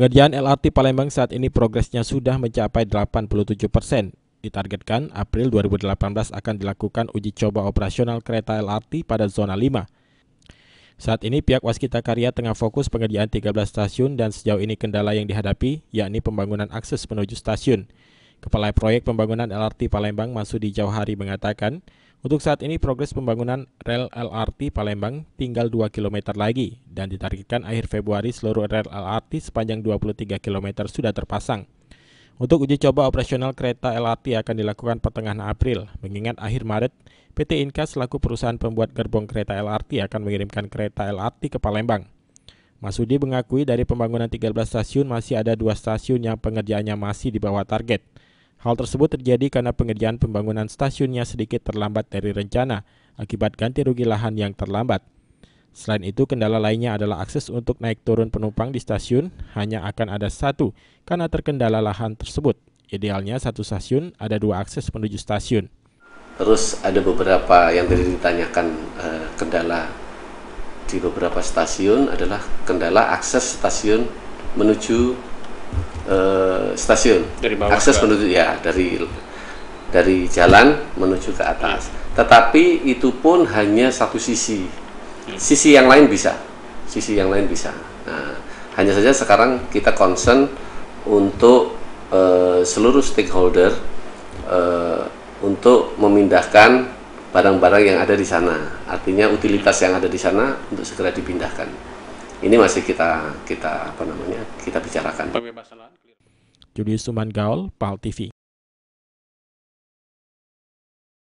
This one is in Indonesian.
Pengerjaan LRT Palembang saat ini progresnya sudah mencapai 87%. Ditargetkan April 2018 akan dilakukan uji coba operasional kereta LRT pada zona 5. Saat ini pihak Waskita Karya tengah fokus pengerjaan 13 stasiun dan sejauh ini kendala yang dihadapi yakni pembangunan akses menuju stasiun. Kepala Proyek Pembangunan LRT Palembang Masudi Jauhari mengatakan, untuk saat ini progres pembangunan rel LRT Palembang tinggal 2 km lagi dan ditargetkan akhir Februari seluruh rel LRT sepanjang 23 km sudah terpasang. Untuk uji coba operasional kereta LRT akan dilakukan pertengahan April, mengingat akhir Maret PT Inka selaku perusahaan pembuat gerbong kereta LRT akan mengirimkan kereta LRT ke Palembang. Masudi mengakui dari pembangunan 13 stasiun masih ada 2 stasiun yang pengerjaannya masih di bawah target. Hal tersebut terjadi karena pengerjaan pembangunan stasiunnya sedikit terlambat dari rencana akibat ganti rugi lahan yang terlambat. Selain itu, kendala lainnya adalah akses untuk naik turun penumpang di stasiun hanya akan ada 1 karena terkendala lahan tersebut. Idealnya 1 stasiun ada 2 akses menuju stasiun. Terus ada beberapa yang tadi ditanyakan kendala di beberapa stasiun adalah kendala akses stasiun menuju stasiun, dari bawah akses menuju ya dari jalan menuju ke atas. Tetapi itu pun hanya satu sisi yang lain bisa, Nah, hanya saja sekarang kita concern untuk seluruh stakeholder untuk memindahkan barang-barang yang ada di sana, artinya utilitas yang ada di sana untuk segera dipindahkan. Ini masih kita bicarakan. Julius Suman Gaul, PAL TV.